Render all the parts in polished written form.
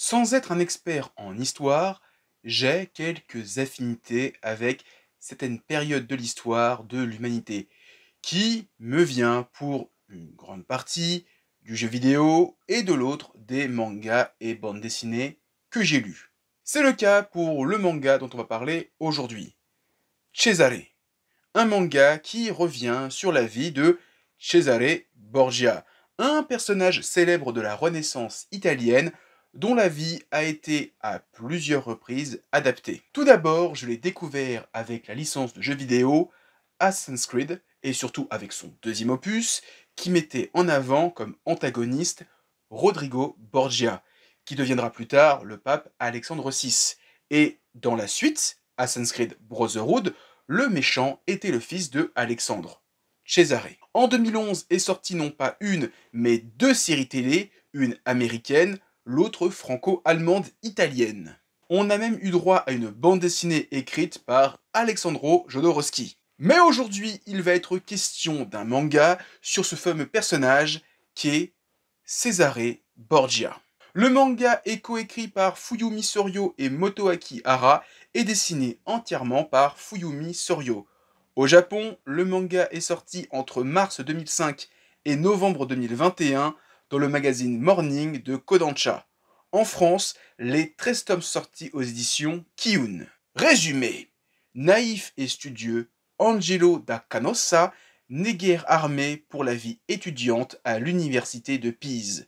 Sans être un expert en histoire, j'ai quelques affinités avec certaines périodes de l'histoire de l'humanité, qui me vient pour une grande partie du jeu vidéo et de l'autre des mangas et bandes dessinées que j'ai lus. C'est le cas pour le manga dont on va parler aujourd'hui, Cesare, un manga qui revient sur la vie de Cesare Borgia, un personnage célèbre de la Renaissance italienne dont la vie a été à plusieurs reprises adaptée. Tout d'abord, je l'ai découvert avec la licence de jeux vidéo Assassin's Creed, et surtout avec son deuxième opus, qui mettait en avant comme antagoniste Rodrigo Borgia, qui deviendra plus tard le pape Alexandre VI. Et dans la suite, Assassin's Creed Brotherhood, le méchant était le fils de Alexandre, Cesare. En 2011 est sortie non pas une, mais deux séries télé, une américaine, l'autre franco-allemande italienne. On a même eu droit à une bande dessinée écrite par Alexandro Jodorowsky. Mais aujourd'hui, il va être question d'un manga sur ce fameux personnage qui est Cesare Borgia. Le manga est coécrit par Fuyumi Soryo et Motoaki Hara et dessiné entièrement par Fuyumi Soryo. Au Japon, le manga est sorti entre mars 2005 et novembre 2021 dans le magazine Morning de Kodansha. En France, les 13 tomes sortis aux éditions Kiun. Résumé. Naïf et studieux, Angelo da Canossa n'est guère armé pour la vie étudiante à l'université de Pise,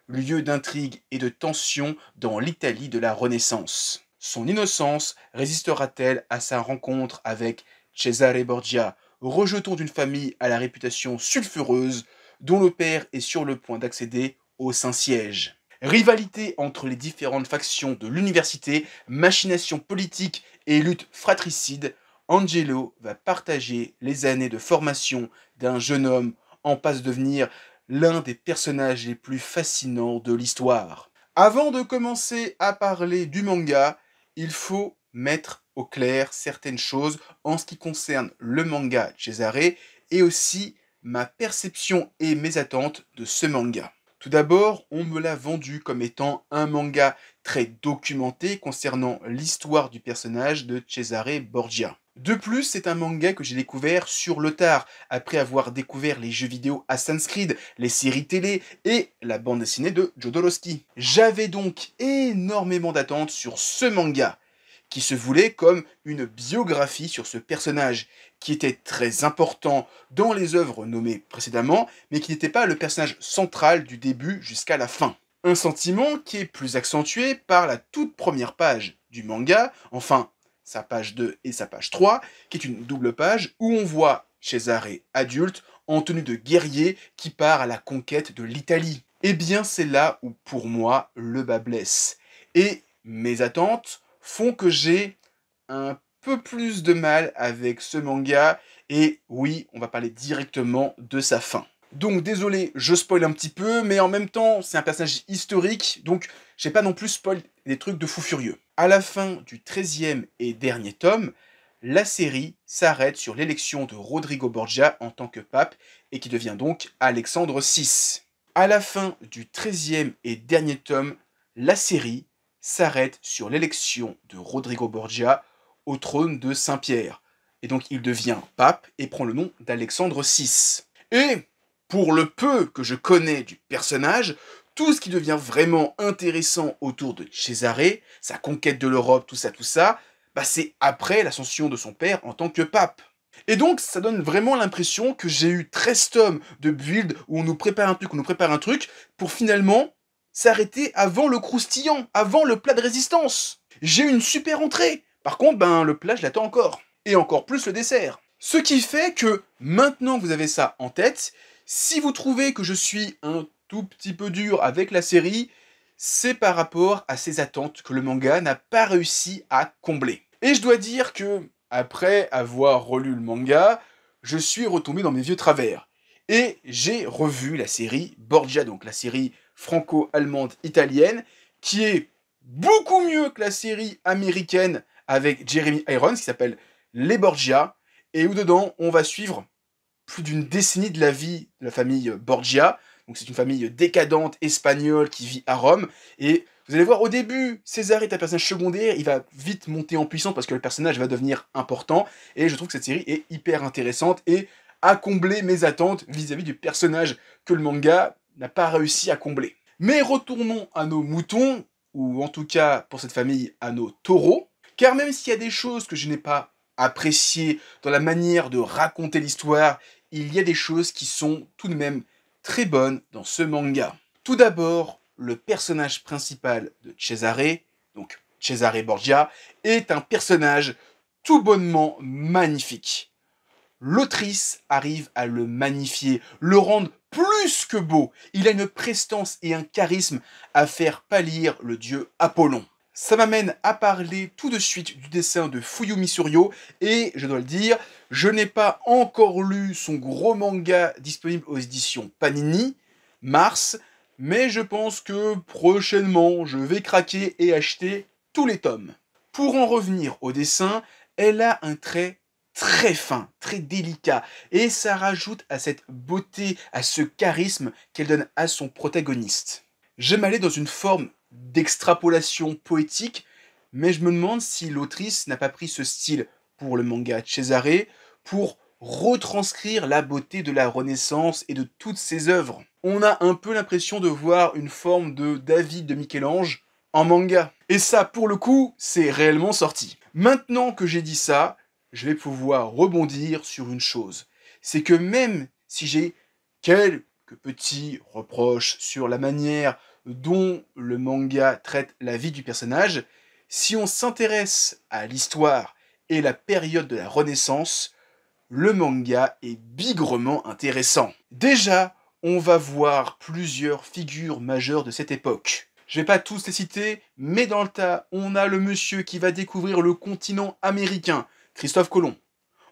lieu d'intrigue et de tension dans l'Italie de la Renaissance. Son innocence résistera-t-elle à sa rencontre avec Cesare Borgia, rejeton d'une famille à la réputation sulfureuse, dont le père est sur le point d'accéder au Saint-Siège? Rivalité entre les différentes factions de l'université, machination politique et lutte fratricide, Angelo va partager les années de formation d'un jeune homme en passe de devenir l'un des personnages les plus fascinants de l'histoire. Avant de commencer à parler du manga, il faut mettre au clair certaines choses en ce qui concerne le manga Cesare et aussi ma perception et mes attentes de ce manga. Tout d'abord, on me l'a vendu comme étant un manga très documenté concernant l'histoire du personnage de Cesare Borgia. De plus, c'est un manga que j'ai découvert sur le tard, après avoir découvert les jeux vidéo Assassin's Creed, les séries télé et la bande dessinée de Jodorowsky. J'avais donc énormément d'attentes sur ce manga, qui se voulait comme une biographie sur ce personnage, qui était très important dans les œuvres nommées précédemment, mais qui n'était pas le personnage central du début jusqu'à la fin. Un sentiment qui est plus accentué par la toute première page du manga, enfin sa page 2 et sa page 3, qui est une double page où on voit Cesare adulte en tenue de guerrier qui part à la conquête de l'Italie. Eh bien c'est là où pour moi le bas blesse. Et mes attentes font que j'ai un peu plus de mal avec ce manga, et oui, on va parler directement de sa fin. Donc désolé, je spoil un petit peu, mais en même temps, c'est un personnage historique, donc j'ai pas non plus spoil des trucs de fou furieux. À la fin du 13e et dernier tome, la série s'arrête sur l'élection de Rodrigo Borgia en tant que pape, et qui devient donc Alexandre VI. À la fin du 13e et dernier tome, la série s'arrête sur l'élection de Rodrigo Borgia au trône de Saint-Pierre. Et donc il devient pape et prend le nom d'Alexandre VI. Et pour le peu que je connais du personnage, tout ce qui devient vraiment intéressant autour de Cesare, sa conquête de l'Europe, tout ça, bah c'est après l'ascension de son père en tant que pape. Et donc, ça donne vraiment l'impression que j'ai eu 13 tomes de build où on nous prépare un truc, pour finalement s'arrêter avant le croustillant, avant le plat de résistance. J'ai eu une super entrée. Par contre, ben, le plat, je l'attends encore. Et encore plus le dessert. Ce qui fait que, maintenant que vous avez ça en tête, si vous trouvez que je suis un tout petit peu dur avec la série, c'est par rapport à ces attentes que le manga n'a pas réussi à combler. Et je dois dire que, après avoir relu le manga, je suis retombé dans mes vieux travers. Et j'ai revu la série Borgia, donc la série franco-allemande italienne, qui est beaucoup mieux que la série américaine avec Jeremy Irons, qui s'appelle Les Borgia, et où dedans on va suivre plus d'une décennie de la vie de la famille Borgia. Donc c'est une famille décadente espagnole qui vit à Rome, et Vous allez voir, au début, César est un personnage secondaire, il va vite monter en puissance parce que le personnage va devenir important, et je trouve que cette série est hyper intéressante et a comblé mes attentes vis-à-vis du personnage que le manga n'a pas réussi à combler. Mais retournons à nos moutons, ou en tout cas pour cette famille à nos taureaux, car même s'il y a des choses que je n'ai pas appréciées dans la manière de raconter l'histoire, il y a des choses qui sont tout de même très bonnes dans ce manga. Tout d'abord, le personnage principal de Cesare, donc Cesare Borgia, est un personnage tout bonnement magnifique. L'autrice arrive à le magnifier, le rendre plus que beau. Il a une prestance et un charisme à faire pâlir le dieu Apollon. Ça m'amène à parler tout de suite du dessin de Fuyumi Suryo, et je dois le dire, je n'ai pas encore lu son gros manga disponible aux éditions Panini, Mars, mais je pense que prochainement, je vais craquer et acheter tous les tomes. Pour en revenir au dessin, elle a un trait très fin, très délicat, et ça rajoute à cette beauté, à ce charisme qu'elle donne à son protagoniste. J'aime aller dans une forme d'extrapolation poétique, mais je me demande si l'autrice n'a pas pris ce style pour le manga Cesare pour retranscrire la beauté de la Renaissance et de toutes ses œuvres. On a un peu l'impression de voir une forme de David de Michel-Ange en manga. Et ça, pour le coup, c'est réellement sorti. Maintenant que j'ai dit ça, je vais pouvoir rebondir sur une chose. C'est que même si j'ai quelques petits reproches sur la manière dont le manga traite la vie du personnage, si on s'intéresse à l'histoire et la période de la Renaissance, le manga est bigrement intéressant. Déjà, on va voir plusieurs figures majeures de cette époque. Je vais pas tous les citer, mais dans le tas, on a le monsieur qui va découvrir le continent américain, Christophe Colomb.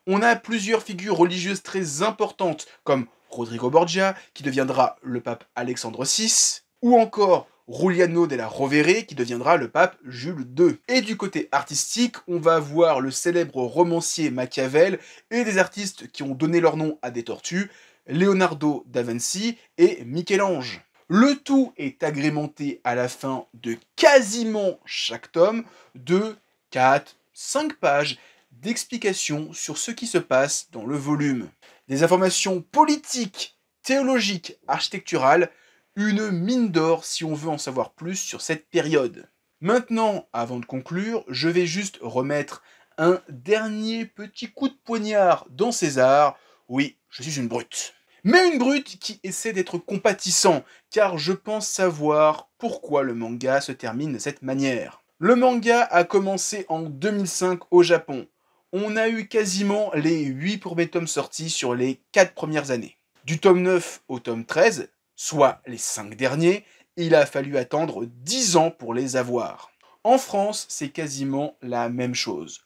On a plusieurs figures religieuses très importantes, comme Rodrigo Borgia, qui deviendra le pape Alexandre VI, ou encore Giuliano della Rovere, qui deviendra le pape Jules II. Et du côté artistique, on va voir le célèbre romancier Machiavel et des artistes qui ont donné leur nom à des tortues, Leonardo da Vinci et Michel-Ange. Le tout est agrémenté à la fin de quasiment chaque tome de 4-5 pages d'explications sur ce qui se passe dans le volume. Des informations politiques, théologiques, architecturales, une mine d'or si on veut en savoir plus sur cette période. Maintenant, avant de conclure, je vais juste remettre un dernier petit coup de poignard dans César. Oui, je suis une brute. Mais une brute qui essaie d'être compatissant, car je pense savoir pourquoi le manga se termine de cette manière. Le manga a commencé en 2005 au Japon. On a eu quasiment les 8 premiers tomes sortis sur les 4 premières années. Du tome 9 au tome 13, soit les 5 derniers, il a fallu attendre 10 ans pour les avoir. En France, c'est quasiment la même chose.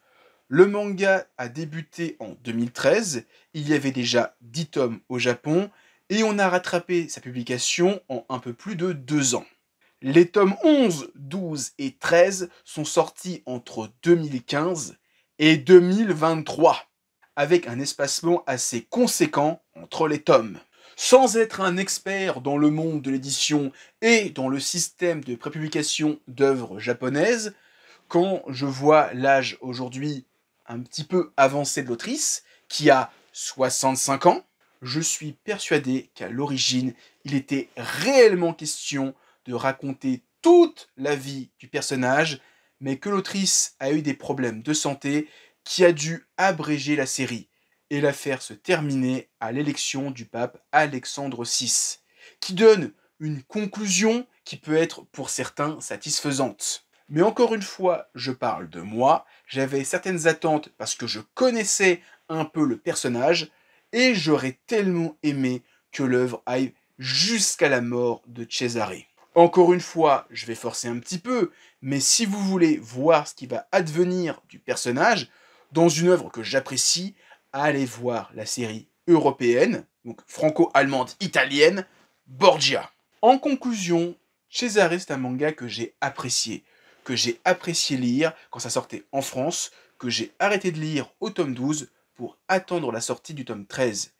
Le manga a débuté en 2013, il y avait déjà 10 tomes au Japon, et on a rattrapé sa publication en un peu plus de 2 ans. Les tomes 11, 12 et 13 sont sortis entre 2015 et 2023, avec un espacement assez conséquent entre les tomes. Sans être un expert dans le monde de l'édition et dans le système de prépublication d'œuvres japonaises, quand je vois l'âge aujourd'hui un petit peu avancé de l'autrice, qui a 65 ans, je suis persuadé qu'à l'origine, il était réellement question de raconter toute la vie du personnage, mais que l'autrice a eu des problèmes de santé qui a dû abréger la série et la faire se terminer à l'élection du pape Alexandre VI, qui donne une conclusion qui peut être pour certains satisfaisante. Mais encore une fois, je parle de moi, j'avais certaines attentes parce que je connaissais un peu le personnage, et j'aurais tellement aimé que l'œuvre aille jusqu'à la mort de Cesare. Encore une fois, je vais forcer un petit peu, mais si vous voulez voir ce qui va advenir du personnage, dans une œuvre que j'apprécie, allez voir la série européenne, donc franco-allemande italienne, Borgia. En conclusion, Cesare c'est un manga que j'ai apprécié lire quand ça sortait en France, que j'ai arrêté de lire au tome 12 pour attendre la sortie du tome 13,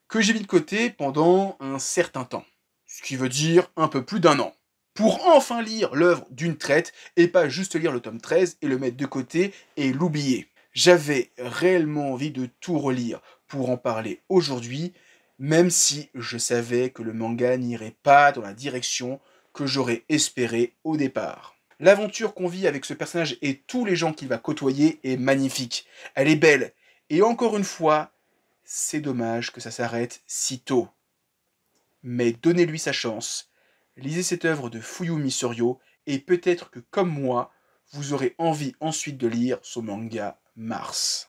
que j'ai mis de côté pendant un certain temps, ce qui veut dire un peu plus d'1 an. pour enfin lire l'œuvre d'une traite et pas juste lire le tome 13 et le mettre de côté et l'oublier. J'avais réellement envie de tout relire pour en parler aujourd'hui, même si je savais que le manga n'irait pas dans la direction que j'aurais espéré au départ. L'aventure qu'on vit avec ce personnage et tous les gens qu'il va côtoyer est magnifique. Elle est belle. Et encore une fois, c'est dommage que ça s'arrête si tôt. Mais donnez-lui sa chance. Lisez cette œuvre de Fuyumi Soryo et peut-être que comme moi, vous aurez envie ensuite de lire son manga Mars.